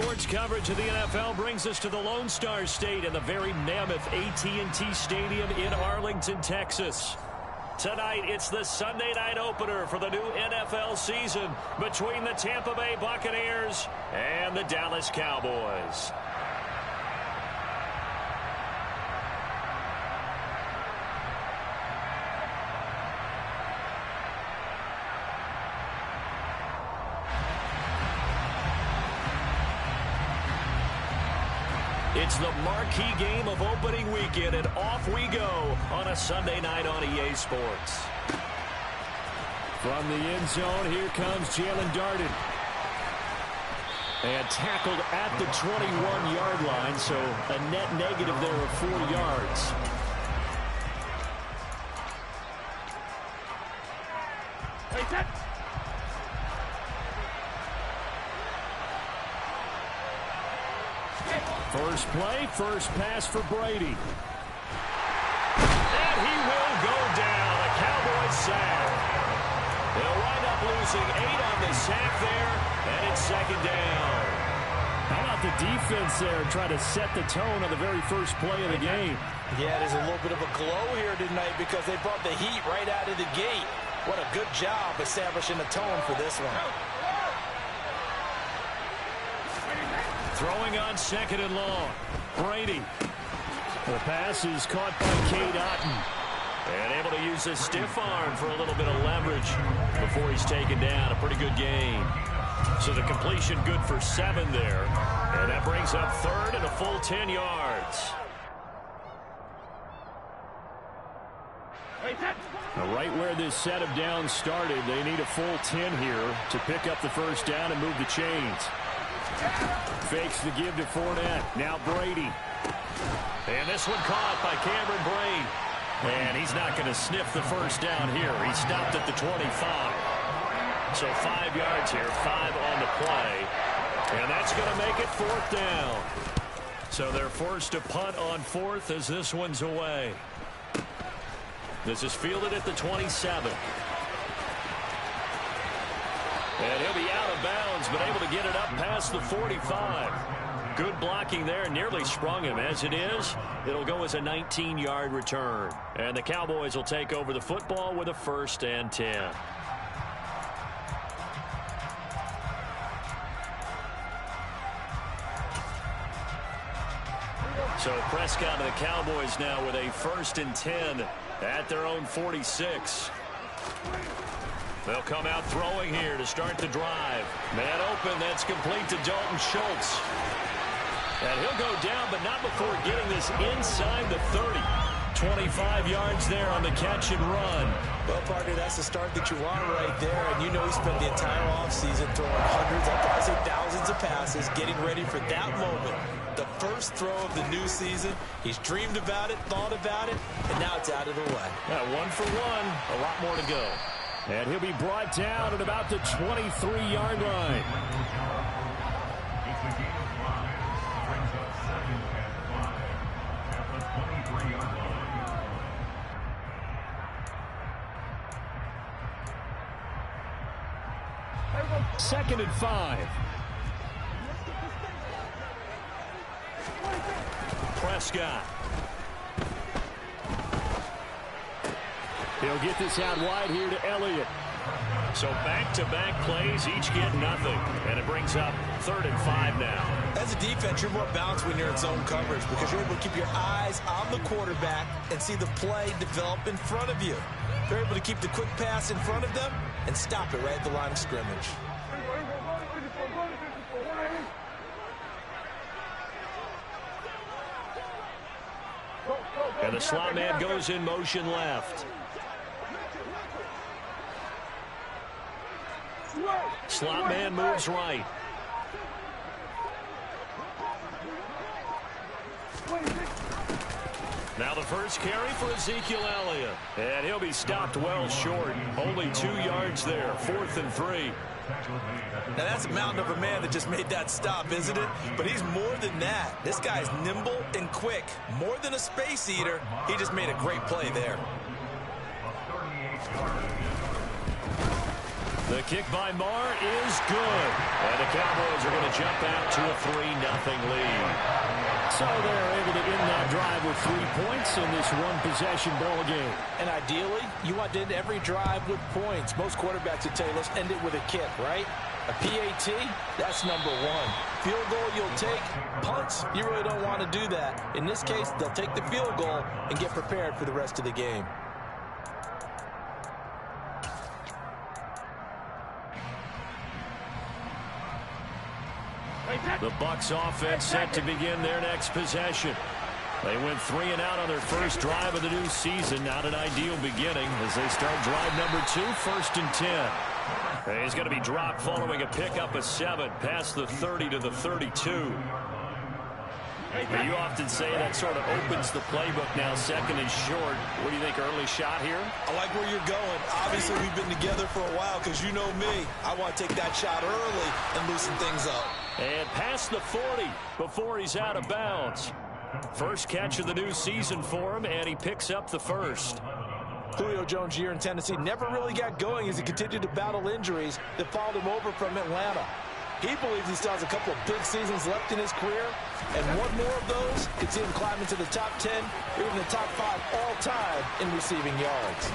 Sports coverage of the NFL brings us to the Lone Star State and the very mammoth AT&T Stadium in Arlington, Texas. Tonight, it's the Sunday night opener for the new NFL season between the Tampa Bay Buccaneers and the Dallas Cowboys. It's the marquee game of opening weekend, and off we go on a Sunday night on EA Sports. From the end zone, here comes Jalen Darden. And tackled at the 21-yard line, so a net negative there of 4 yards. First play, first pass for Brady. And he will go down. A Cowboys sack. They'll wind up losing 8 on the sack there, and it's second down. How about the defense there trying to set the tone on the very first play of the game? Yeah, there's a little bit of a glow here tonight because they brought the heat right out of the gate. What a good job establishing the tone for this one. Throwing on second and long. Brady. The pass is caught by Cade Otton. And able to use his stiff arm for a little bit of leverage before he's taken down. A pretty good gain. So the completion good for 7 there. And that brings up third and a full 10 yards. Right where this set of downs started, they need a full 10 here to pick up the first down and move the chains. Fakes the give to Fournette. Now Brady. And this one caught by Cameron Brate. And he's not going to sniff the first down here. He stopped at the 25. So 5 yards here, 5 on the play. And that's going to make it 4th down. So they're forced to punt on 4th as this one's away. This is fielded at the 27. And he'll be out of bounds, but able to get it up past the 45. Good blocking there, nearly sprung him. As it is, it'll go as a 19-yard return. And the Cowboys will take over the football with a 1st and 10. So Prescott and the Cowboys now with a 1st and 10 at their own 46. They'll come out throwing here to start the drive. Man open, that's complete to Dalton Schultz. And he'll go down, but not before getting this inside the 30. 25 yards there on the catch and run. Well, partner, that's the start that you want right there. And you know he spent the entire offseason throwing hundreds, I'd probably say thousands of passes, getting ready for that moment. The first throw of the new season. He's dreamed about it, thought about it, and now it's out of the way. Yeah, 1 for 1, a lot more to go. And he'll be brought down at about the 23-yard line. Second and 5. Prescott. He'll get this out wide here to Elliott. So back-to-back plays, each get nothing. And it brings up 3rd and 5 now. As a defense, you're more balanced when you're in zone coverage because you're able to keep your eyes on the quarterback and see the play develop in front of you. They're able to keep the quick pass in front of them and stop it right at the line of scrimmage. And the slot man goes in motion left. Slot man moves right. Now the first carry for Ezekiel Elliott. And he'll be stopped well short. Only 2 yards there. 4th and 3. Now that's a mountain of a man that just made that stop, isn't it? But he's more than that. This guy's nimble and quick. More than a space eater. He just made a great play there. The The kick by Marr is good. And the Cowboys are going to jump out to a 3-0 lead. So they're able to end that drive with 3 points in this one-possession ball game. And ideally, you want to end every drive with points. Most quarterbacks would tell you, let's end it with a kick, right? A PAT, that's number one. Field goal you'll take. Punts, you really don't want to do that. In this case, they'll take the field goal and get prepared for the rest of the game. The Bucs offense set to begin their next possession. They went 3 and out on their first drive of the new season. Not an ideal beginning as they start drive number 2, 1st and 10. He's going to be dropped following a pickup of 7 past the 30 to the 32. But you often say that sort of opens the playbook now, 2nd and short. What do you think, early shot here? I like where you're going. Obviously, we've been together for a while because you know me. I want to take that shot early and loosen things up. And past the 40 before he's out of bounds. First catch of the new season for him, and he picks up the first. Julio Jones' year in Tennessee never really got going as he continued to battle injuries that followed him over from Atlanta. He believes he still has a couple of big seasons left in his career, and one more of those could see him climb into the top 10 or even the top 5 all-time in receiving yards.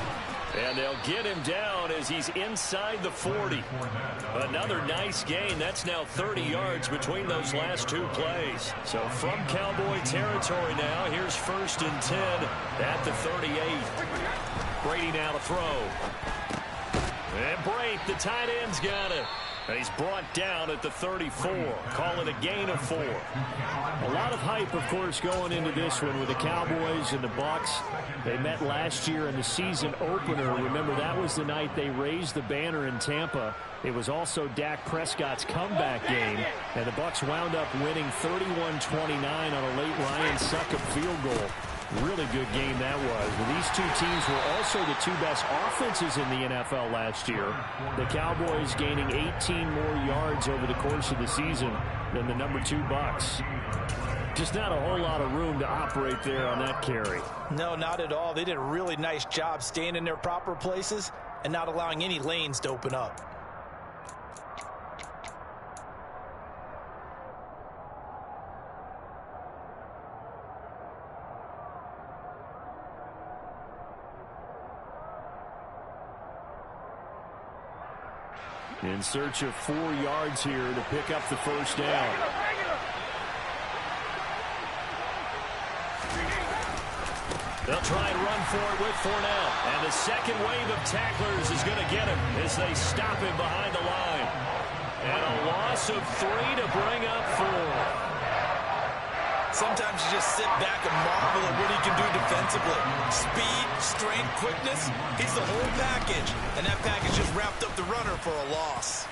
And they'll get him down as he's inside the 40. Another nice gain. That's now 30 yards between those last 2 plays. So from Cowboy territory now, here's 1st and 10 at the 38. Brady now to throw. And Brate, the tight end's got it. And he's brought down at the 34. Call it a gain of 4. A lot of hype, of course, going into this one with the Cowboys and the Bucs. They met last year in the season opener. Remember, that was the night they raised the banner in Tampa. It was also Dak Prescott's comeback game. And the Bucs wound up winning 31-29 on a late Ryan Succop field goal. Really good game that was. But these two teams were also the 2 best offenses in the NFL last year. The Cowboys gaining 18 more yards over the course of the season than the number 2 Bucs. Just not a whole lot of room to operate there on that carry. No, not at all. They did a really nice job staying in their proper places and not allowing any lanes to open up. In search of 4 yards here to pick up the first down. They'll try and run for it with Fournette. And the second wave of tacklers is going to get him as they stop him behind the line. And a loss of 3 to bring up 4. Sometimes you just sit back and marvel at what he can do defensively. Speed, strength, quickness, he's the whole package. And that package just wrapped up the runner for a loss.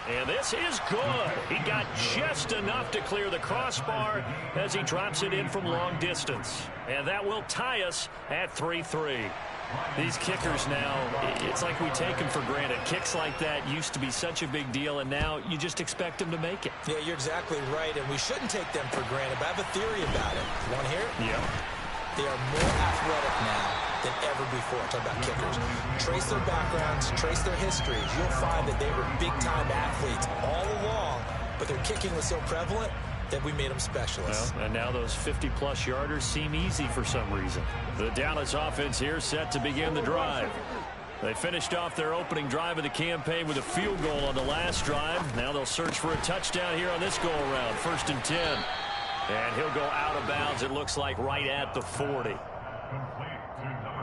And this is good. He got just enough to clear the crossbar as he drops it in from long distance. And that will tie us at 3-3. These kickers now, it's like we take them for granted. Kicks like that used to be such a big deal, and now you just expect them to make it. Yeah, you're exactly right, and we shouldn't take them for granted, but I have a theory about it. You want to hear it? Yeah. They are more athletic now than ever before. Talk about kickers. Trace their backgrounds, trace their histories. You'll find that they were big-time athletes all along, but their kicking was so prevalent that we made them specialists. Well, and now those 50-plus yarders seem easy for some reason. The Dallas offense here set to begin the drive. They finished off their opening drive of the campaign with a field goal on the last drive. Now they'll search for a touchdown here on this go-around. 1st and 10. And he'll go out of bounds, it looks like, right at the 40.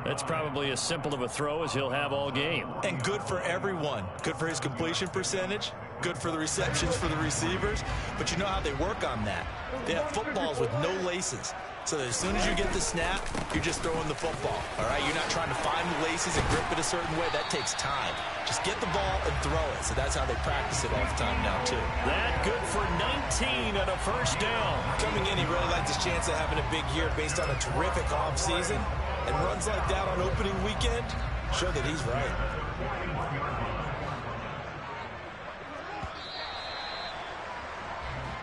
That's probably as simple of a throw as he'll have all game. And good for everyone. Good for his completion percentage. Good for the receptions for the receivers. But you know how they work on that. They have footballs with no laces. So that as soon as you get the snap, you're just throwing the football. All right? You're not trying to find the laces and grip it a certain way. That takes time. Just get the ball and throw it. So that's how they practice it all the time now, too. That good for 19 and a first down. Coming in, he really liked his chance of having a big year based on a terrific offseason. And runs like that on opening weekend show that he's right.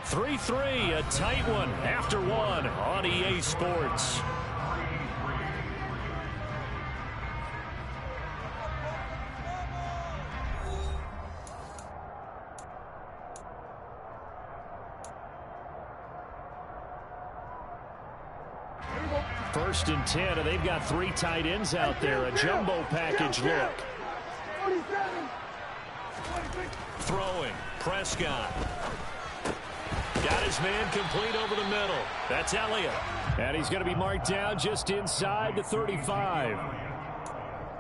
(3-3), a tight one after one on EA Sports. First and 10, and they've got 3 tight ends out there. A jumbo package look. Throwing, Prescott. Got his man complete over the middle. That's Elliott. And he's going to be marked down just inside the 35.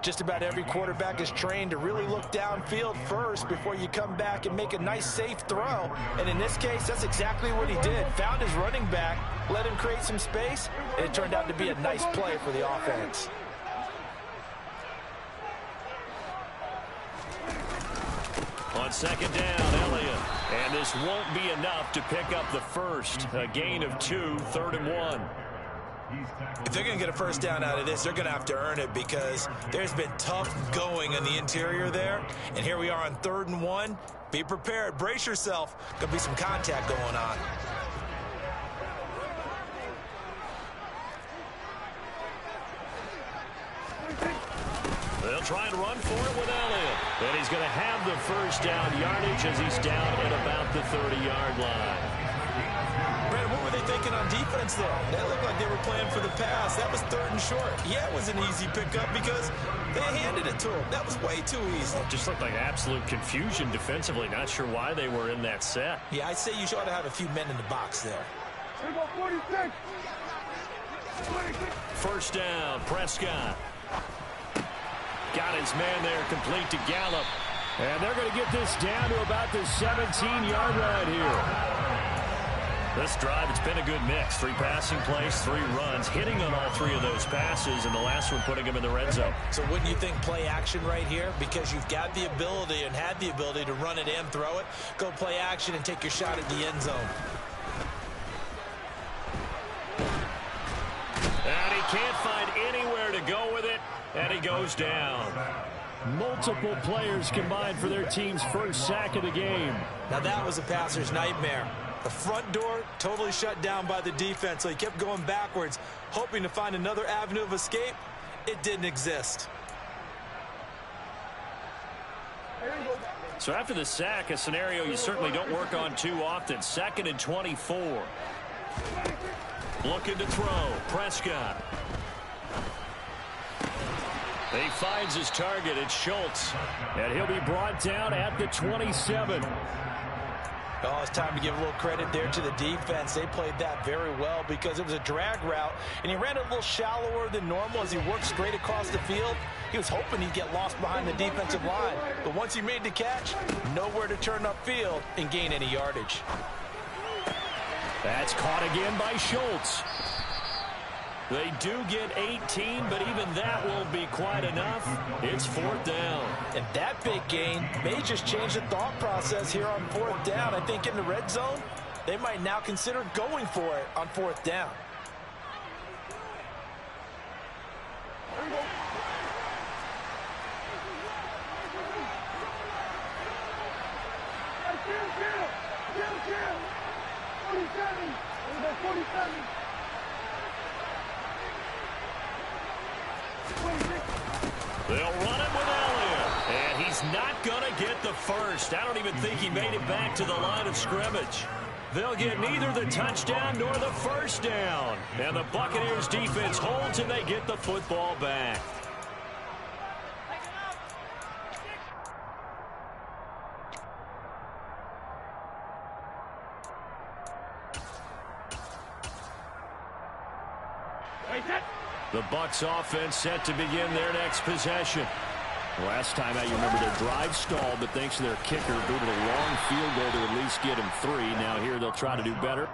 Just about every quarterback is trained to really look downfield first before you come back and make a nice, safe throw. And in this case, that's exactly what he did. Found his running back, let him create some space, and it turned out to be a nice play for the offense. On second down, Elliott. And this won't be enough to pick up the first. A gain of 2, 3rd and 1. If they're going to get a first down out of this, they're going to have to earn it because there's been tough going in the interior there. And here we are on 3rd and 1. Be prepared. Brace yourself. Going to be some contact going on. They'll try and run for it with Elliott. And he's going to have the first down yardage as he's down at about the 30-yard line. Brad, what were they thinking on defense, though? That looked like they were playing for the pass. That was 3rd and short. Yeah, it was an easy pickup because they handed it to him. That was way too easy. Just looked like absolute confusion defensively. Not sure why they were in that set. Yeah, I'd say you ought to have a few men in the box there. First down, Prescott. Got his man there complete to Gallup. And they're going to get this down to about the 17-yard line here. This drive, it's been a good mix. 3 passing plays, 3 runs, hitting on all 3 of those passes, and the last one putting him in the red zone. So wouldn't you think play action right here? Because you've got the ability and had the ability to run it and throw it. Go play action and take your shot at the end zone. And he can't find anywhere to go with it, and he goes down. Multiple players combined for their team's first sack of the game. Now that was a passer's nightmare. The front door totally shut down by the defense, so he kept going backwards, hoping to find another avenue of escape. It didn't exist. So after the sack, a scenario you certainly don't work on too often. 2nd and 24. Looking to throw. Prescott. He finds his target. It's Schultz. And he'll be brought down at the 27. Oh, it's time to give a little credit there to the defense. They played that very well because it was a drag route, and he ran a little shallower than normal as he worked straight across the field. He was hoping he'd get lost behind the defensive line, but once he made the catch, nowhere to turn upfield and gain any yardage. That's caught again by Schultz. They do get 18, but even that won't be quite enough. It's 4th down. And that big gain may just change the thought process here on 4th down. I think in the red zone, they might now consider going for it on 4th down. They'll run it with Elliott, and he's not going to get the first. I don't even think he made it back to the line of scrimmage. They'll get neither the touchdown nor the first down. And the Buccaneers defense holds and they get the football back. The Bucs offense set to begin their next possession. Last time out, you remember their drive stalled, but thanks to their kicker, booted a long field goal to at least get him 3. Now here they'll try to do better.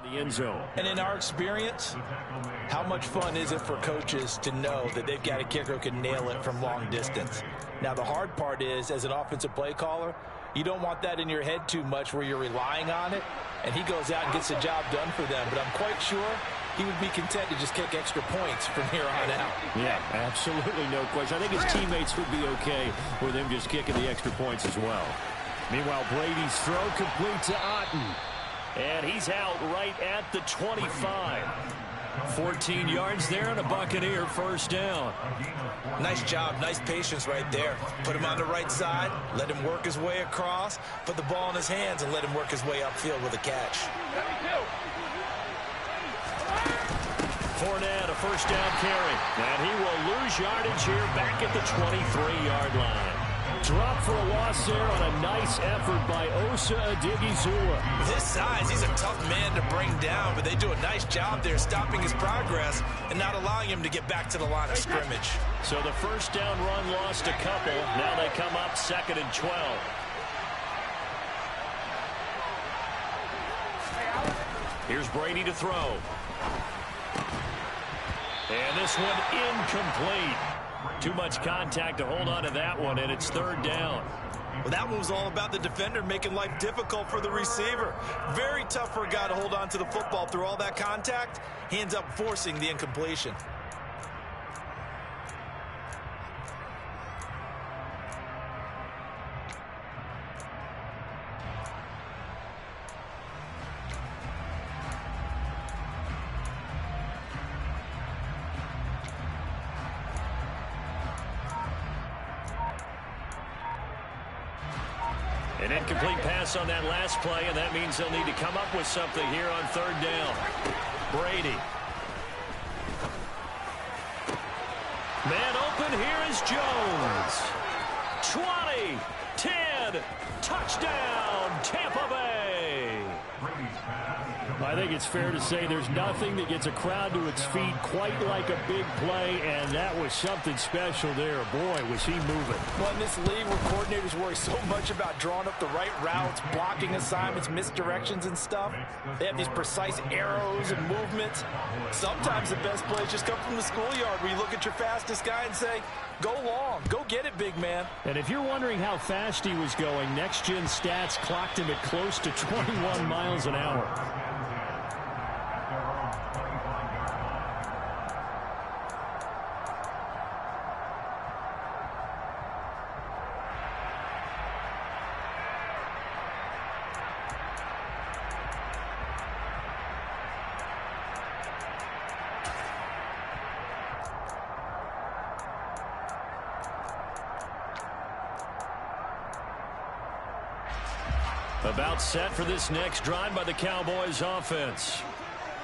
The end zone. And in our experience, how much fun is it for coaches to know that they've got a kicker who can nail it from long distance? Now, the hard part is, as an offensive play caller, you don't want that in your head too much where you're relying on it, and he goes out and gets the job done for them. But I'm quite sure he would be content to just kick extra points from here on out. Yeah, absolutely no question. I think his teammates would be okay with him just kicking the extra points as well. Meanwhile, Brady's throw complete to Otten. And he's out right at the 25. 14 yards there and a Buccaneer first down. Nice job, nice patience right there. Put him on the right side, let him work his way across, put the ball in his hands, and let him work his way upfield with a catch. Fournette, a first down carry. And he will lose yardage here back at the 23-yard line. Drop for a loss there on a nice effort by Osa Odighizuwa. With his size, he's a tough man to bring down, but they do a nice job there stopping his progress and not allowing him to get back to the line of scrimmage. So the first down run lost a couple. Now they come up 2nd and 12. Here's Brady to throw. And this one incomplete. Too much contact to hold on to that one, and it's 3rd down. Well, that one was all about the defender making life difficult for the receiver. Very tough for a guy to hold on to the football through all that contact. He ends up forcing the incompletion. An incomplete pass on that last play, and that means they'll need to come up with something here on 3rd down. Brady. Man open, here is Jones. 20, 10, touchdown, Tampa Bay. I think it's fair to say there's nothing that gets a crowd to its feet quite like a big play, and that was something special there. Boy, was he moving. Well, in this league where coordinators worry so much about drawing up the right routes, blocking assignments, misdirections and stuff, they have these precise arrows and movements. Sometimes the best plays just come from the schoolyard where you look at your fastest guy and say, go long, go get it, big man. And if you're wondering how fast he was going, Next Gen Stats clocked him at close to 21 miles an hour. About set for this next drive by the Cowboys offense.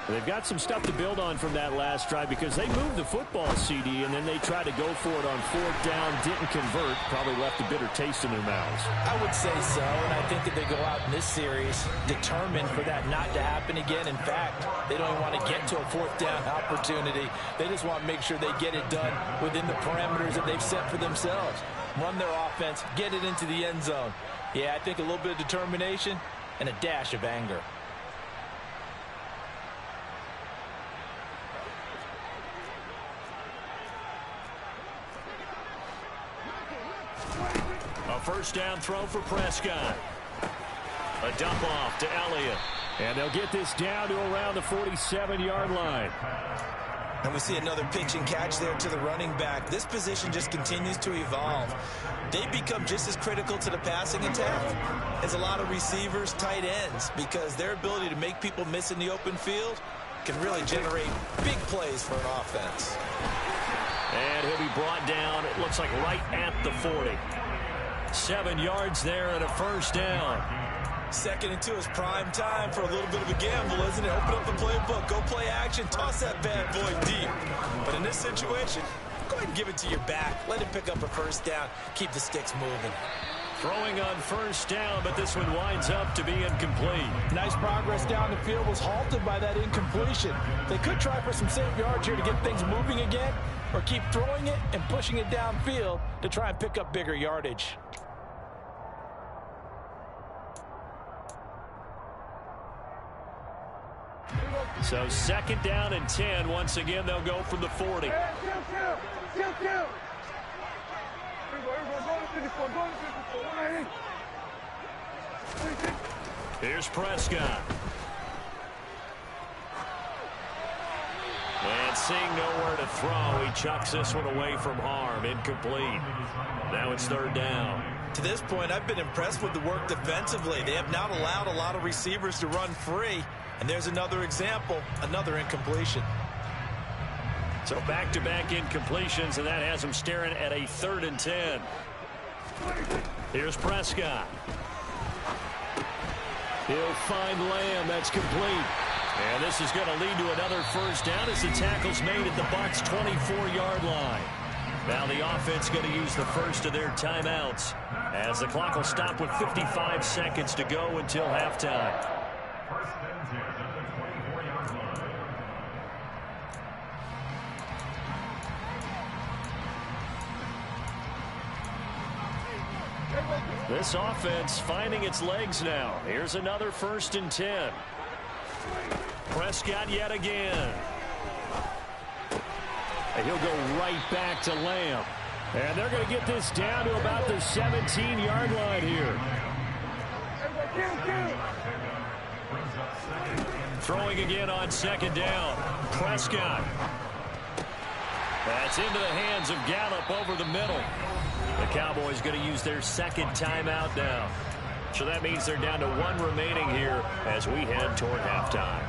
They've got some stuff to build on from that last drive because they moved the football, CD, and then they tried to go for it on 4th down, didn't convert, probably left a bitter taste in their mouths. I would say so, and I think that they go out in this series determined for that not to happen again. In fact, they don't even want to get to a 4th down opportunity. They just want to make sure they get it done within the parameters that they've set for themselves. Run their offense, get it into the end zone. Yeah, I think a little bit of determination and a dash of anger. A first down throw for Prescott. A dump off to Elliott. And they'll get this down to around the 47-yard line. And we see another pitch and catch there to the running back. This position just continues to evolve. They become just as critical to the passing attack as a lot of receivers, tight ends, because their ability to make people miss in the open field can really generate big plays for an offense. And he'll be brought down, it looks like right at the 40. 7 yards there and a first down. 2nd and 2 is prime time for a little bit of a gamble, isn't it? Open up the playbook, go play action, toss that bad boy deep. But in this situation, go ahead and give it to your back. Let him pick up a first down. Keep the sticks moving. Throwing on first down, but this one winds up to be incomplete. Nice progress down the field was halted by that incompletion. They could try for some safe yards here to get things moving again, or keep throwing it and pushing it downfield to try and pick up bigger yardage. So 2nd down and 10. Once again, they'll go from the 40. Here's Prescott. And seeing nowhere to throw, he chucks this one away from harm. Incomplete. Now it's 3rd down. To this point, I've been impressed with the work defensively. They have not allowed a lot of receivers to run free. And there's another example, another incompletion. So back-to-back incompletions, and that has him staring at a 3rd and 10. Here's Prescott. He'll find Lamb. That's complete. And this is going to lead to another first down as the tackle's made at the Bucs' 24-yard line. Now the offense going to use the first of their timeouts as the clock will stop with 55 seconds to go until halftime. This offense finding its legs now. Here's another 1st and 10. Prescott yet again. And he'll go right back to Lamb. And they're going to get this down to about the 17-yard line here. Throwing again on 2nd down. Prescott. That's into the hands of Gallup over the middle. The Cowboys going to use their 2nd timeout now. So that means they're down to 1 remaining here as we head toward halftime.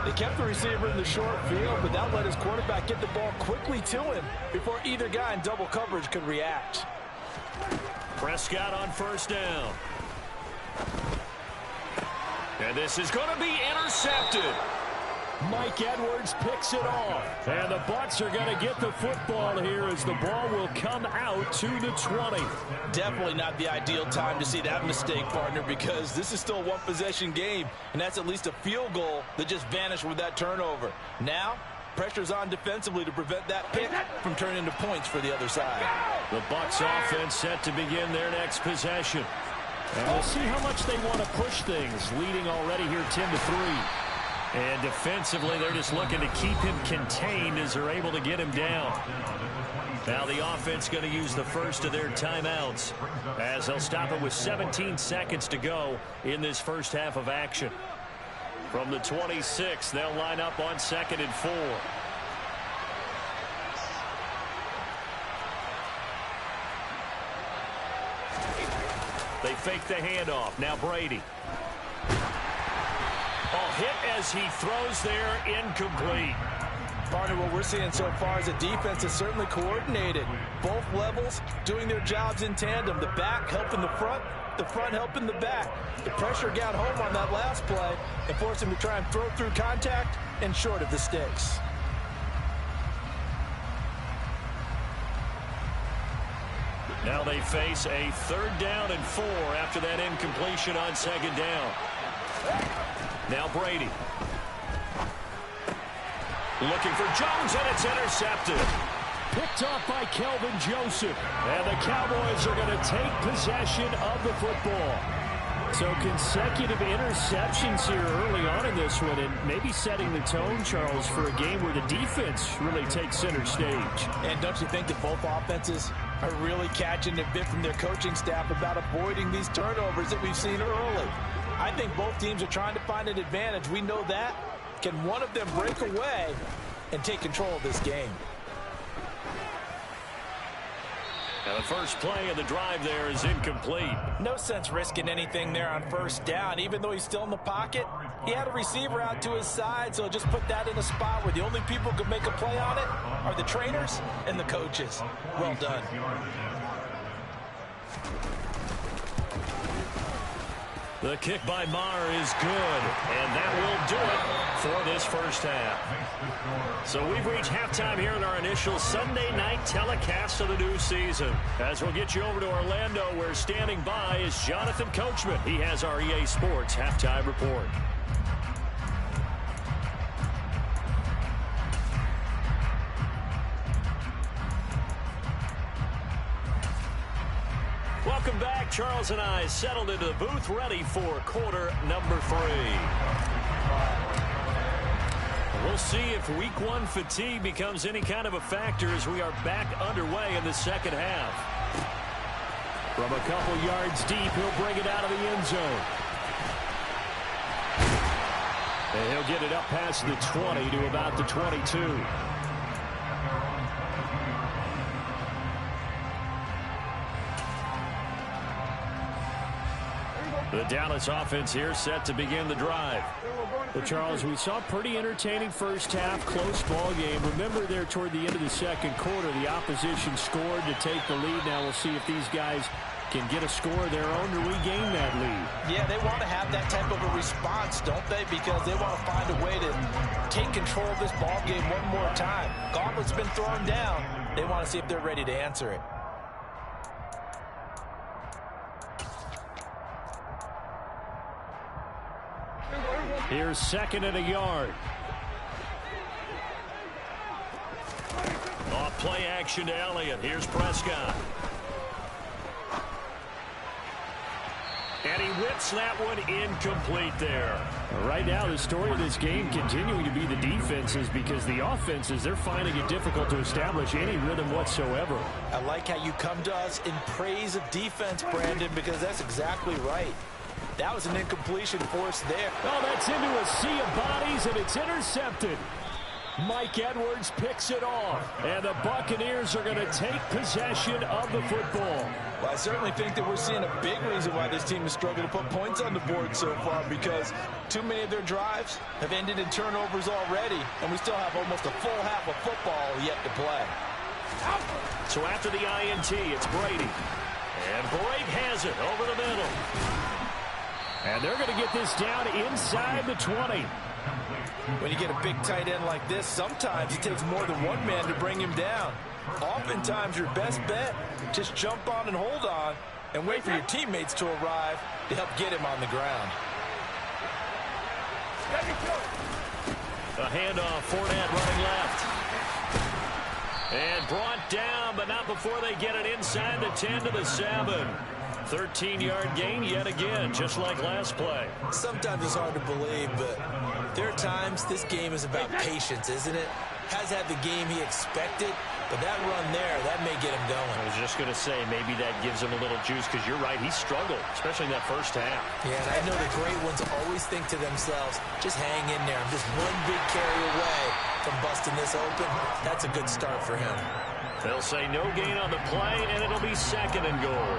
They kept the receiver in the short field, but that let his quarterback get the ball quickly to him before either guy in double coverage could react. Prescott on 1st down. And this is going to be intercepted. Mike Edwards picks it off. And the Bucs are going to get the football here as the ball will come out to the 20. Definitely not the ideal time to see that mistake, partner, because this is still a one-possession game, and that's at least a field goal that just vanished with that turnover. Now, pressure's on defensively to prevent that pick from turning into points for the other side. The Bucs offense set to begin their next possession. And we'll see how much they want to push things, leading already here 10-3. And defensively, they're just looking to keep him contained as they're able to get him down. Now the offense going to use the first of their timeouts as they'll stop it with 17 seconds to go in this first half of action. From the 26, they'll line up on 2nd and 4. They fake the handoff. Now Brady. Hit as he throws there, incomplete. Partner, what we're seeing so far is the defense is certainly coordinated. Both levels doing their jobs in tandem. The back helping the front helping the back. The pressure got home on that last play and forced him to try and throw through contact and short of the sticks. Now they face a 3rd down and 4 after that incompletion on 2nd down. Now Brady. Looking for Jones, and it's intercepted. Picked off by Kelvin Joseph. And the Cowboys are going to take possession of the football. So consecutive interceptions here early on in this one, and maybe setting the tone, Charles, for a game where the defense really takes center stage. And don't you think that both offenses are really catching a bit from their coaching staff about avoiding these turnovers that we've seen early? I think both teams are trying to find an advantage. We know that. Can one of them break away and take control of this game? Now the first play of the drive there is incomplete. No sense risking anything there on 1st down. Even though he's still in the pocket, he had a receiver out to his side, so just put that in a spot where the only people who can make a play on it are the trainers and the coaches. Well done. The kick by Maher is good, and that will do it for this first half. So we've reached halftime here in our initial Sunday night telecast of the new season. As we'll get you over to Orlando, where standing by is Jonathan Coachman. He has our EA Sports halftime report. Welcome back. Charles and I settled into the booth, ready for quarter number 3. We'll see if week 1 fatigue becomes any kind of a factor as we are back underway in the second half. From a couple yards deep, he'll bring it out of the end zone. And he'll get it up past the 20 to about the 22. The Dallas offense here set to begin the drive. Well, Charles, we saw a pretty entertaining first half, close ball game. Remember there toward the end of the second quarter, the opposition scored to take the lead. Now we'll see if these guys can get a score of their own to regain that lead. Yeah, they want to have that type of a response, don't they? Because they want to find a way to take control of this ball game one more time. Gauntlet's been thrown down. They want to see if they're ready to answer it. Here's second and a yard. Off play action to Elliott. Here's Prescott. And he whips that one incomplete there. Right now, the story of this game continuing to be the defenses, because the offenses, they're finding it difficult to establish any rhythm whatsoever. I like how you come to us in praise of defense, Brandon, because that's exactly right. That was an incompletion force there. Oh, that's into a sea of bodies, and it's intercepted. Mike Edwards picks it off, and the Buccaneers are going to take possession of the football. Well, I certainly think that we're seeing a big reason why this team has struggled to put points on the board so far, because too many of their drives have ended in turnovers already, and we still have almost a full half of football yet to play. So after the INT, it's Brady. And Brake has it over the middle. And they're going to get this down inside the 20. When you get a big tight end like this, sometimes it takes more than one man to bring him down. Oftentimes, your best bet, just jump on and hold on and wait for your teammates to arrive to help get him on the ground. A handoff, Fournette running left. And brought down, but not before they get it inside the 10 to the 7. 13-yard gain yet again, just like last play. Sometimes it's hard to believe, but there are times this game is about patience, isn't it? Has had the game he expected, but that run there, that may get him going. I was just going to say, maybe that gives him a little juice, because you're right, he struggled, especially in that first half. Yeah, and I know the great ones always think to themselves, just hang in there. I'm just one big carry away from busting this open. That's a good start for him. They'll say no gain on the play, and it'll be second and goal.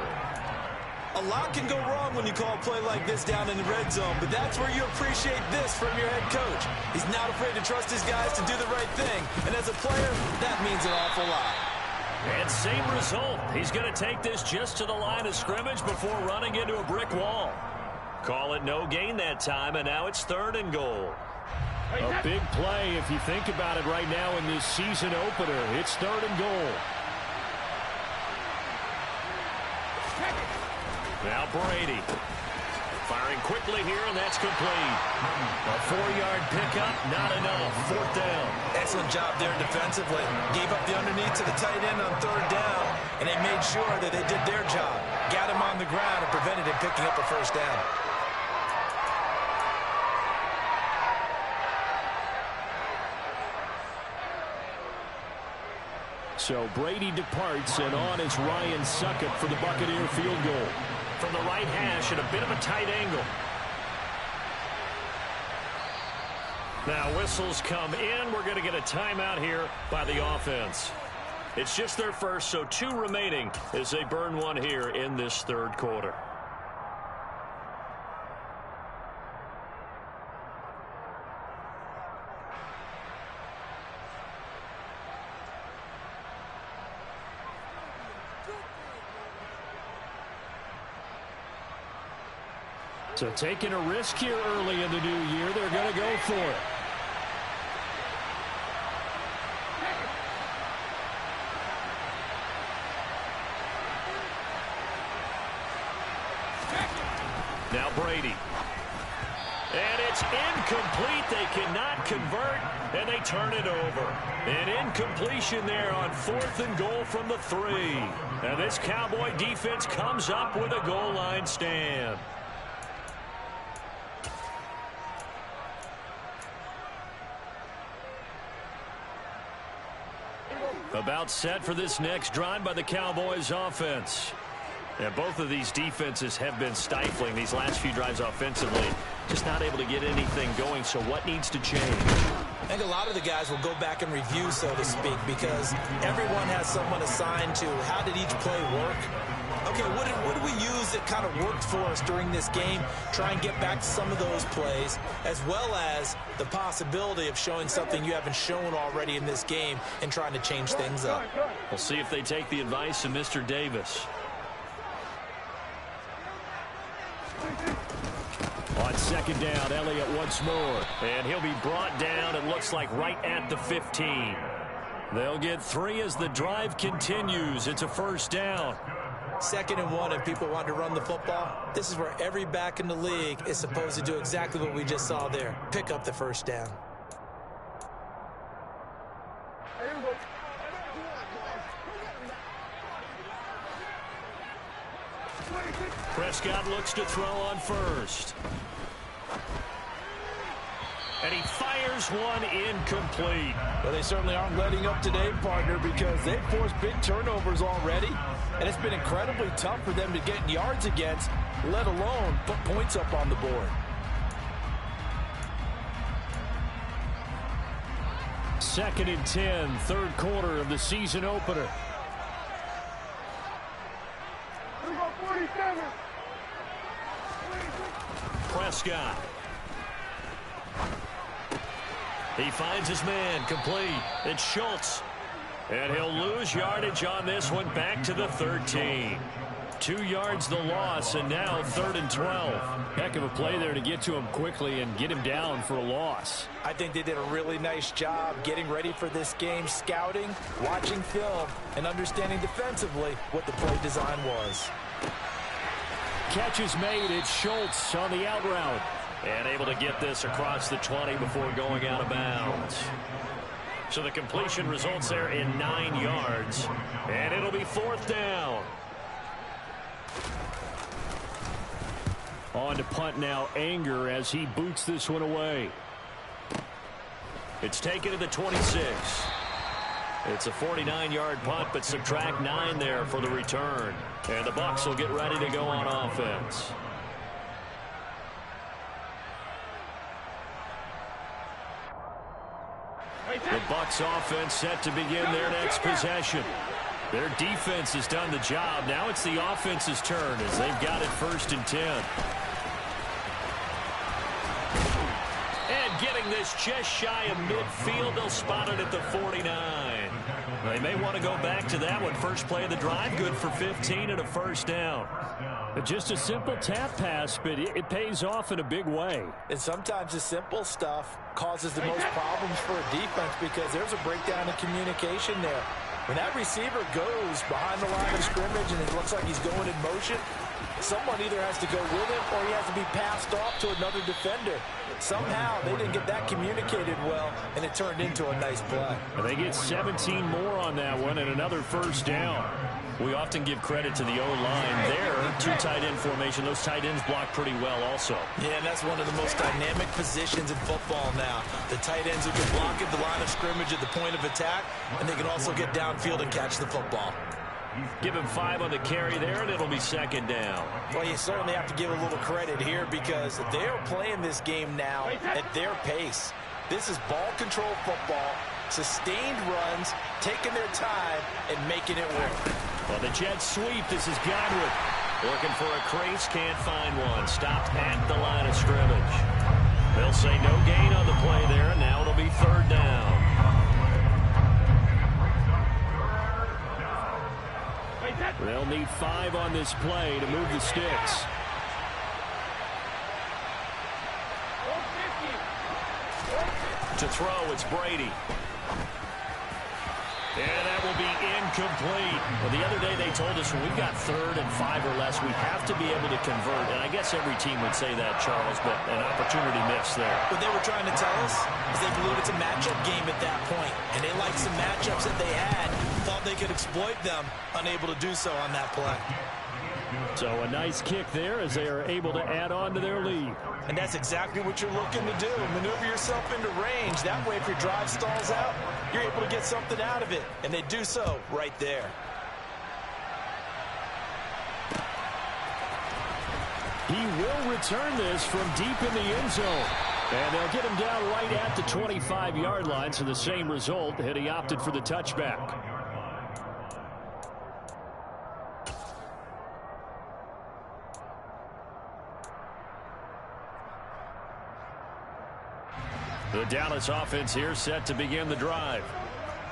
A lot can go wrong when you call a play like this down in the red zone, but that's where you appreciate this from your head coach. He's not afraid to trust his guys to do the right thing, and as a player, that means an awful lot. And same result. He's going to take this just to the line of scrimmage before running into a brick wall. Call it no gain that time, and now it's third and goal. A big play if you think about it right now in this season opener. It's third and goal. Now Brady. Firing quickly here, and that's complete. A 4-yard pickup, not enough. Fourth down. Excellent job there defensively. Gave up the underneath to the tight end on third down, and they made sure that they did their job. Got him on the ground and prevented him picking up a first down. So Brady departs, and on is Ryan Succop for the Buccaneer field goal. From the right hash at a bit of a tight angle. Now whistles come in. We're going to get a timeout here by the offense. It's just their first, so 2 remaining as they burn one here in this third quarter. So taking a risk here early in the new year, they're going to go for it. Now Brady. And it's incomplete. They cannot convert, and they turn it over. An incompletion there on 4th and goal from the 3. And this Cowboy defense comes up with a goal line stand. About set for this next drive by the Cowboys offense. And both of these defenses have been stifling these last few drives offensively. Just not able to get anything going, so what needs to change? I think a lot of the guys will go back and review, so to speak, because everyone has someone assigned to how did each play work. Okay, what did we use that kind of worked for us during this game? Try and get back to some of those plays, as well as the possibility of showing something you haven't shown already in this game and trying to change things up. We'll see if they take the advice of Mr. Davis. On second down, Elliott once more. And he'll be brought down, it looks like, right at the 15. They'll get 3 as the drive continues. It's a first down. 2nd and 1, and people want to run the football. This is where every back in the league is supposed to do exactly what we just saw there. Pick up the first down. Prescott looks to throw on first. And he fires one incomplete. Well, they certainly aren't letting up today, partner, because they've forced big turnovers already. And it's been incredibly tough for them to get yards against, let alone put points up on the board. Second and 10, third quarter of the season opener. Prescott. He finds his man, complete. It's Schultz. And he'll lose yardage on this one, back to the 13. 2 yards the loss, and now 3rd and 12. Heck of a play there to get to him quickly and get him down for a loss. I think they did a really nice job getting ready for this game, scouting, watching film, and understanding defensively what the play design was. Catch is made. It's Schultz on the out route. And able to get this across the 20 before going out of bounds. So the completion results there in 9 yards. And it'll be 4th down. On to punt now, Anger, as he boots this one away. It's taken to the 26. It's a 49-yard punt, but subtract 9 there for the return. And the Bucs will get ready to go on offense. The Bucs offense set to begin their next possession. Their defense has done the job. Now it's the offense's turn as they've got it 1st and 10. And getting this just shy of midfield, they'll spot it at the 49. They may want to go back to that one. First play of the drive, good for 15 and a first down. Just a simple tap pass, but it pays off in a big way. And sometimes the simple stuff causes the most problems for a defense because there's a breakdown in communication there. When that receiver goes behind the line of scrimmage and it looks like he's going in motion, someone either has to go with him or he has to be passed off to another defender. Somehow they didn't get that communicated well, and it turned into a nice play. They get 17 more on that one and another first down. We often give credit to the O-line there. 2 tight end formation. Those tight ends block pretty well also. Yeah, and that's one of the most dynamic positions in football now. The tight ends who can block at the line of scrimmage at the point of attack, and they can also get downfield and catch the football. Give him 5 on the carry there, and it'll be 2nd down. Well, you certainly have to give a little credit here because they are playing this game now at their pace. This is ball control football, sustained runs, taking their time, and making it work. Well, the jet sweep, this is Godwin. Looking for a crease, can't find one. Stopped at the line of scrimmage. They'll say no gain on the play there, and now it'll be 3rd down. They'll need 5 on this play to move the sticks. To throw, it's Brady. And that will be incomplete. Well, the other day they told us when we've got 3rd and 5 or less, we have to be able to convert. And I guess every team would say that, Charles, but an opportunity missed there. What they were trying to tell us is they believe it's a matchup game at that point. And they liked some matchups that they had, thought they could exploit them, unable to do so on that play. So a nice kick there as they are able to add on to their lead. And that's exactly what you're looking to do. Maneuver yourself into range. That way, if your drive stalls out, you're able to get something out of it. And they do so right there. He will return this from deep in the end zone. And they'll get him down right at the 25-yard line, so the same result, and he opted for the touchback. The Dallas offense here set to begin the drive.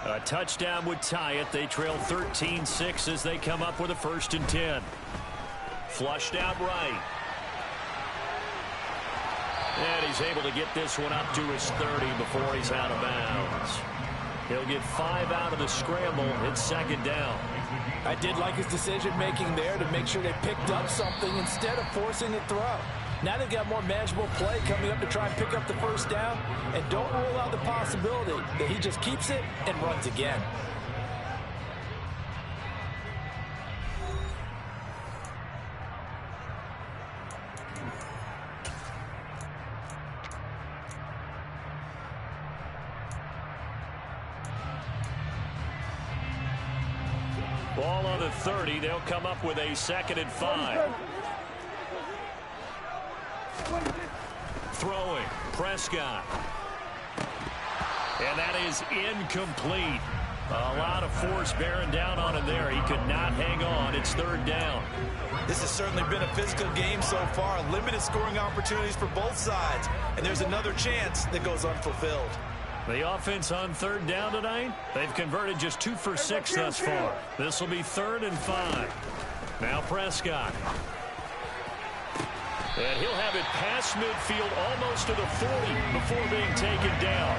A touchdown would tie it. They trail 13-6 as they come up with a 1st and 10. Flushed out right. And he's able to get this one up to his 30 before he's out of bounds. He'll get 5 out of the scramble. It's 2nd down. I did like his decision-making there to make sure they picked up something instead of forcing a throw. Now they've got more manageable play coming up to try and pick up the 1st down. And don't rule out the possibility that he just keeps it and runs again. Ball on the 30. They'll come up with a 2nd and 5. Throwing. Prescott. And that is incomplete. A lot of force bearing down on him there. He could not hang on. It's 3rd down. This has certainly been a physical game so far. Limited scoring opportunities for both sides. And there's another chance that goes unfulfilled. The offense on 3rd down tonight, they've converted just 2 for 6 thus far. This will be 3rd and 5. Now Prescott. And he'll have it past midfield almost to the 40 before being taken down.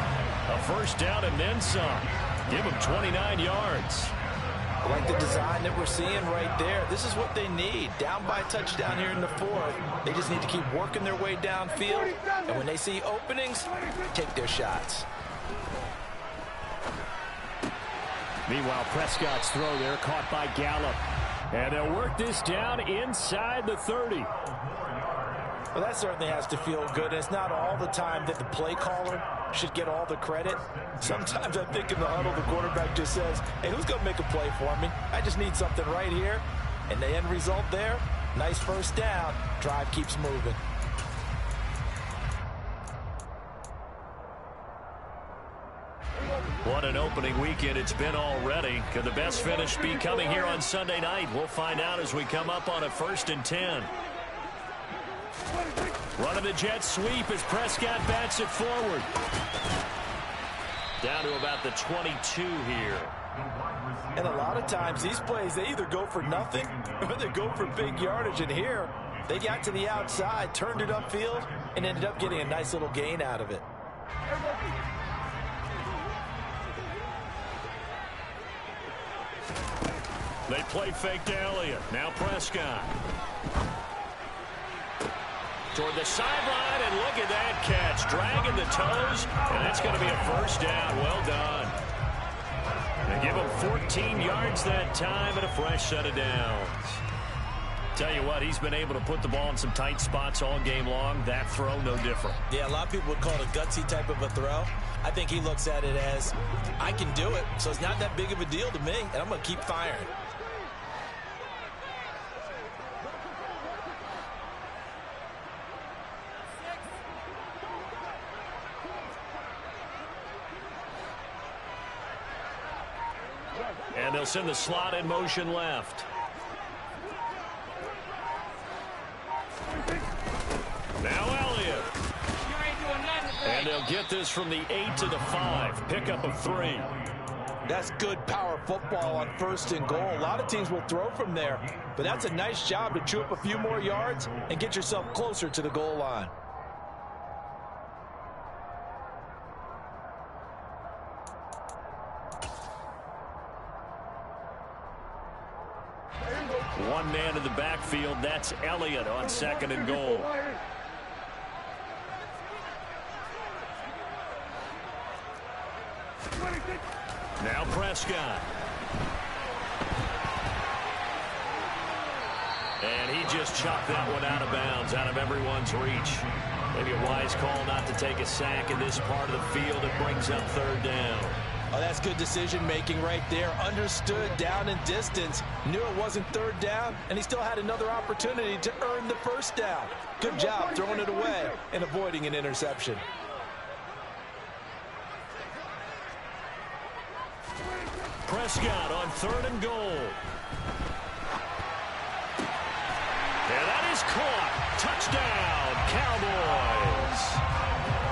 A 1st down and then some. Give him 29 yards. I like the design that we're seeing right there. This is what they need. Down by a touchdown here in the 4th. They just need to keep working their way downfield. And when they see openings, take their shots. Meanwhile, Prescott's throw there caught by Gallup. And they'll work this down inside the 30. Well, that certainly has to feel good. It's not all the time that the play caller should get all the credit. Sometimes I think in the huddle, the quarterback just says, hey, who's going to make a play for me? I just need something right here. And the end result there, nice 1st down. Drive keeps moving. What an opening weekend it's been already. Could the best finish be coming here on Sunday night? We'll find out as we come up on a 1st and 10. Running the jet sweep as Prescott bats it forward. Down to about the 22 here. And a lot of times these plays, they either go for nothing or they go for big yardage. And here, they got to the outside, turned it upfield, and ended up getting a nice little gain out of it. They play fake to Elliott. Now Prescott. Toward the sideline, and look at that catch. Dragging the toes, and that's going to be a 1st down. Well done. They give him 14 yards that time and a fresh set of downs. Tell you what, he's been able to put the ball in some tight spots all game long. That throw, no different. Yeah, a lot of people would call it a gutsy type of a throw. I think he looks at it as, I can do it, so it's not that big of a deal to me, and I'm going to keep firing. And they'll send the slot in motion left. Now Elliott. And they'll get this from the 8 to the 5. Pickup of 3. That's good power football on 1st and goal. A lot of teams will throw from there, but that's a nice job to chew up a few more yards and get yourself closer to the goal line. One man in the backfield. That's Elliott on 2nd and goal. Now Prescott. And he just chopped that one out of bounds, out of everyone's reach. Maybe a wise call not to take a sack in this part of the field. It brings up 3rd down. Oh, that's good decision-making right there. Understood down and distance. Knew it wasn't third down, and he still had another opportunity to earn the first down. Good job throwing it away and avoiding an interception. Prescott on 3rd and goal. And that is caught. Touchdown, Cowboys.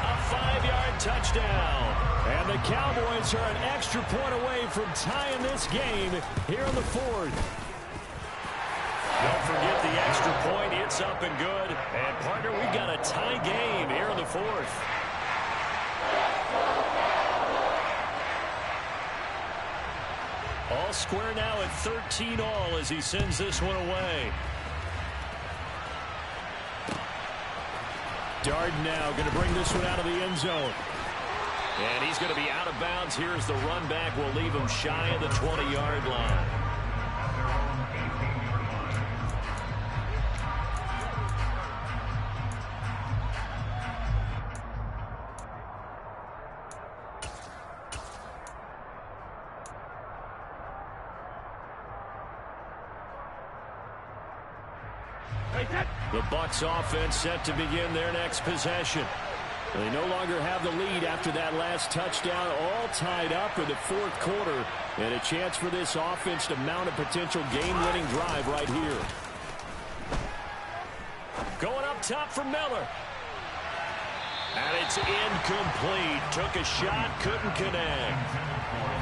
A 5-yard touchdown. And the Cowboys are an extra point away from tying this game here in the 4th. Don't forget the extra point. It's up and good. And, partner, we've got a tie game here in the 4th. All square now at 13-all as he sends this one away. Darden now going to bring this one out of the end zone. And he's going to be out of bounds. Here's the run back. We'll leave him shy of the 20-yard line. The Bucs offense set to begin their next possession. They no longer have the lead after that last touchdown, all tied up in the 4th quarter, and a chance for this offense to mount a potential game-winning drive right here. Going up top for Miller. And it's incomplete. Took a shot, couldn't connect.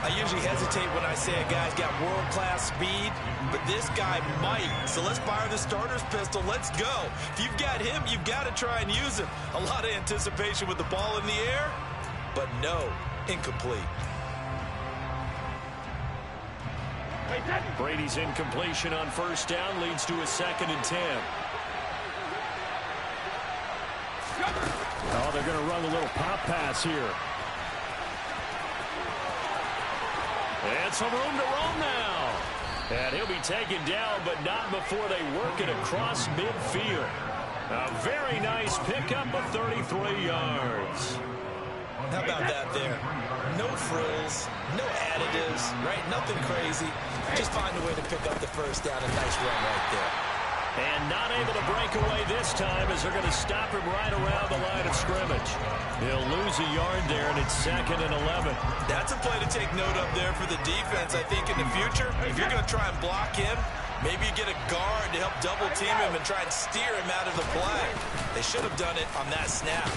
I usually hesitate when I say a guy's got world-class speed, but this guy might. So let's fire the starter's pistol. Let's go. If you've got him, you've got to try and use him. A lot of anticipation with the ball in the air, but no, incomplete. Brady's incompletion on 1st down leads to a 2nd and 10. Oh, they're going to run a little pop pass here. And some room to roam now. And he'll be taken down, but not before they work it across midfield. A very nice pickup of 33 yards. How about that there? No frills, no additives, right? Nothing crazy. Just find a way to pick up the first down. A nice run right there. And not able to break away this time as they're going to stop him right around the line of scrimmage. He'll lose a yard there, and it's 2nd and 11. That's a play to take note of there for the defense. I think in the future, if you're going to try and block him, maybe you get a guard to help double-team him and try and steer him out of the play. They should have done it on that snap.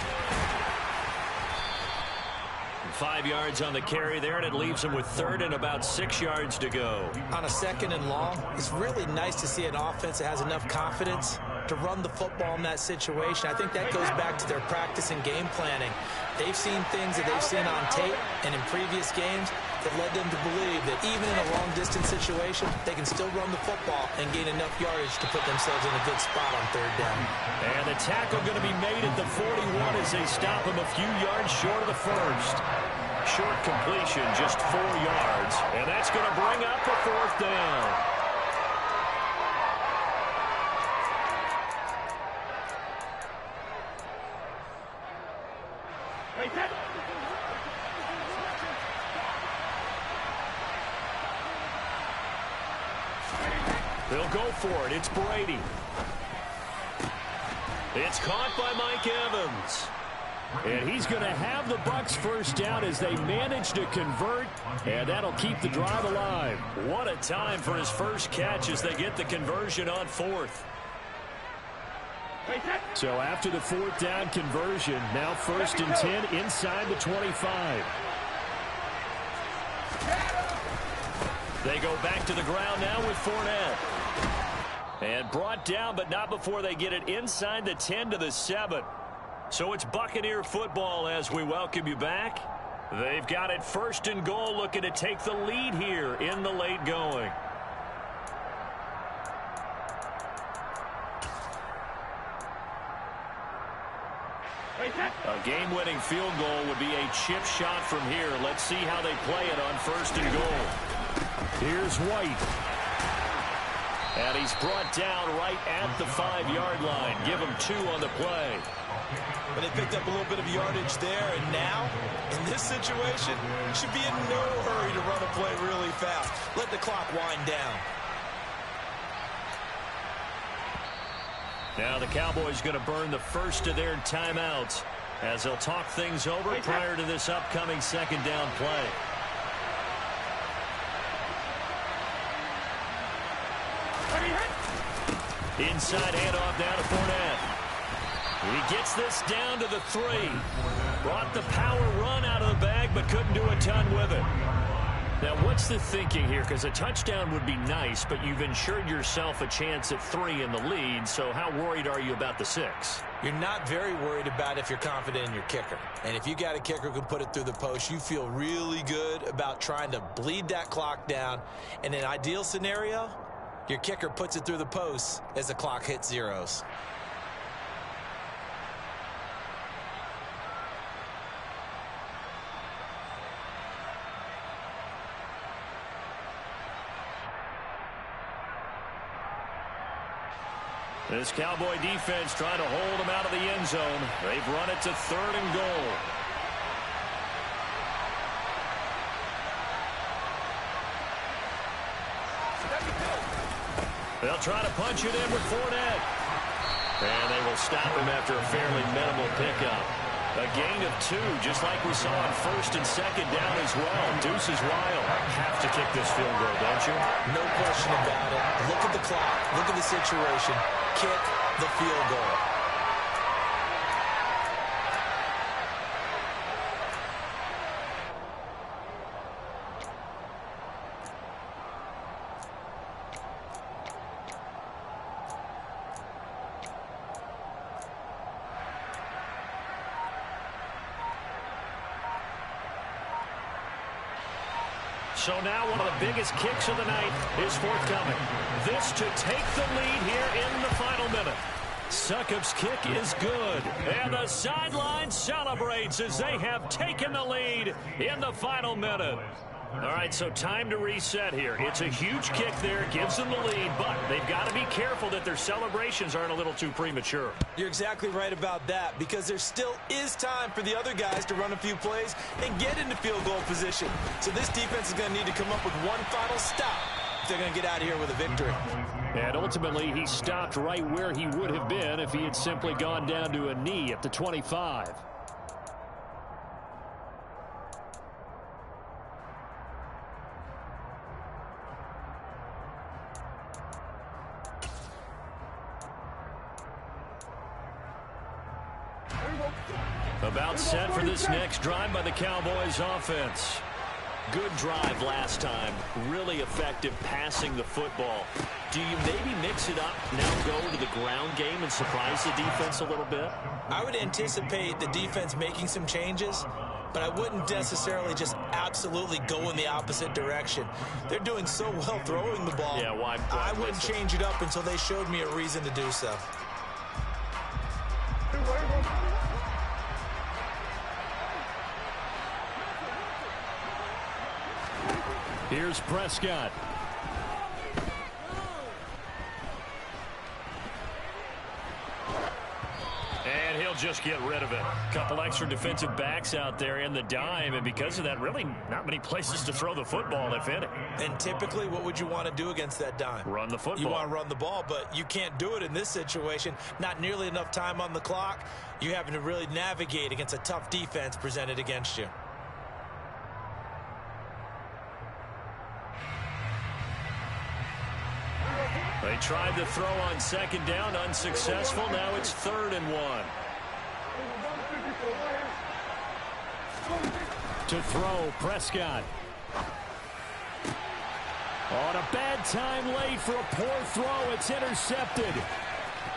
5 yards on the carry there, and it leaves him with 3rd and about 6 yards to go. On a 2nd and long, it's really nice to see an offense that has enough confidence to run the football in that situation. I think that goes back to their practice and game planning. They've seen things that they've seen on tape and in previous games that led them to believe that even in a long-distance situation, they can still run the football and gain enough yardage to put themselves in a good spot on 3rd down. And the tackle going to be made at the 41 as they stop him a few yards short of the 1st. Short completion, just 4 yards. And that's going to bring up a 4th down. They'll go for it. It's Brady. It's caught by Mike Evans. And he's going to have the Bucs first down as they manage to convert, and that'll keep the drive alive. What a time for his first catch as they get the conversion on 4th. So after the 4th down conversion, now 1st and 10 inside the 25. They go back to the ground now with Fournette. And brought down, but not before they get it inside the 10 to the 7. So it's Buccaneer football as we welcome you back. They've got it 1st and goal, looking to take the lead here in the late going. A game-winning field goal would be a chip shot from here. Let's see how they play it on 1st and goal. Here's White. And he's brought down right at the 5-yard line. Give him 2 on the play. But they picked up a little bit of yardage there, and now, in this situation, should be in no hurry to run a play really fast. Let the clock wind down. Now the Cowboys going to burn the first of their timeouts as they'll talk things over prior to this upcoming second down play. Inside handoff down to Fournette. He gets this down to the 3. Brought the power run out of the bag, but couldn't do a ton with it. Now, what's the thinking here? Because a touchdown would be nice, but you've ensured yourself a chance at 3 in the lead, so how worried are you about the 6? You're not very worried about if you're confident in your kicker. And if you got a kicker who can put it through the post, you feel really good about trying to bleed that clock down. In an ideal scenario, your kicker puts it through the post as the clock hits zeros. This Cowboy defense trying to hold him out of the end zone. They've run it to 3rd and goal. They'll try to punch it in with Fournette. And they will stop him after a fairly minimal pickup. A gain of 2, just like we saw on 1st and 2nd down as well. Deuce is wild. Have to kick this field goal, don't you? No question about it. Look at the clock. Look at the situation. Kick the field goal. So now one of the biggest kicks of the night is forthcoming. This to take the lead here in the final minute. Succop's kick is good. And the sideline celebrates as they have taken the lead in the final minute. All right, so time to reset here. It's a huge kick there, gives them the lead, but they've got to be careful that their celebrations aren't a little too premature. You're exactly right about that, because there still is time for the other guys to run a few plays and get into field goal position. So this defense is going to need to come up with one final stop if they're going to get out of here with a victory. And ultimately, he stopped right where he would have been if he had simply gone down to a knee at the 25. About set for this next drive by the Cowboys offense. Good drive last time. Really effective passing the football. Do you maybe mix it up, now go to the ground game and surprise the defense a little bit? I would anticipate the defense making some changes, but I wouldn't necessarily just absolutely go in the opposite direction. They're doing so well throwing the ball. Yeah, why I wouldn't change it up until they showed me a reason to do so. Here's Prescott. And he'll just get rid of it. Couple extra defensive backs out there in the dime, and because of that, really not many places to throw the football, if any. And typically, what would you want to do against that dime? Run the football. You want to run the ball, but you can't do it in this situation. Not nearly enough time on the clock. You're having to really navigate against a tough defense presented against you. They tried to throw on second down, unsuccessful. Now it's 3rd and 1. To throw, Prescott. On a bad time late for a poor throw. It's intercepted.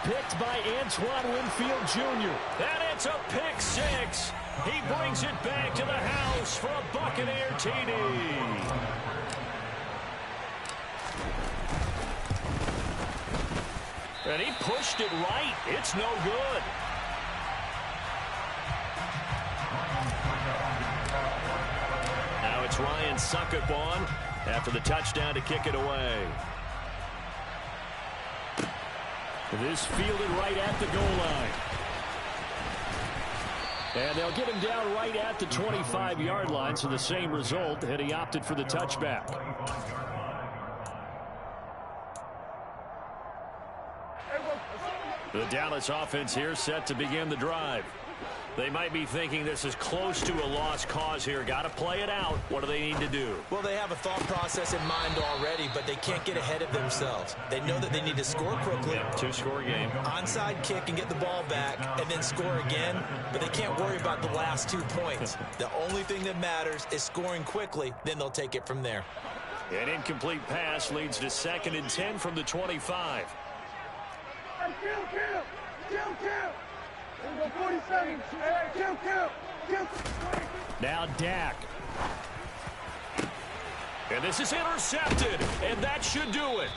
Picked by Antoine Winfield Jr. And it's a pick 6. He brings it back to the house for a Buccaneer TD. And he pushed it right. It's no good. Now it's Ryan Succop on after the touchdown to kick it away. This fielded right at the goal line. And they'll get him down right at the 25-yard line, so the same result, and he opted for the touchback. The Dallas offense here set to begin the drive. They might be thinking this is close to a lost cause here. Got to play it out. What do they need to do? Well, they have a thought process in mind already, but they can't get ahead of themselves. They know that they need to score quickly. Yeah, two-score game. Onside kick and get the ball back and then score again, but they can't worry about the last 2 points. The only thing that matters is scoring quickly, then they'll take it from there. An incomplete pass leads to 2nd and 10 from the 25. Now Dak. And this is intercepted, and that should do it.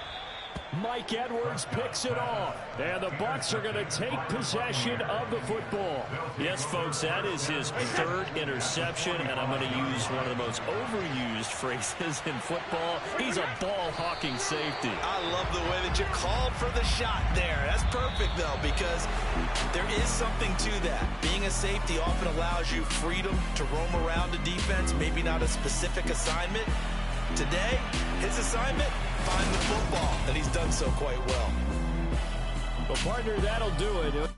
Mike Edwards picks it off, and the Bucs are going to take possession of the football. Yes, folks, that is his 3rd interception, and I'm going to use one of the most overused phrases in football. He's a ball-hawking safety. I love the way that you called for the shot there. That's perfect, though, because there is something to that. Being a safety often allows you freedom to roam around the defense, maybe not a specific assignment. Today, his assignment, find the football, and he's done so quite well. Well, partner, that'll do it.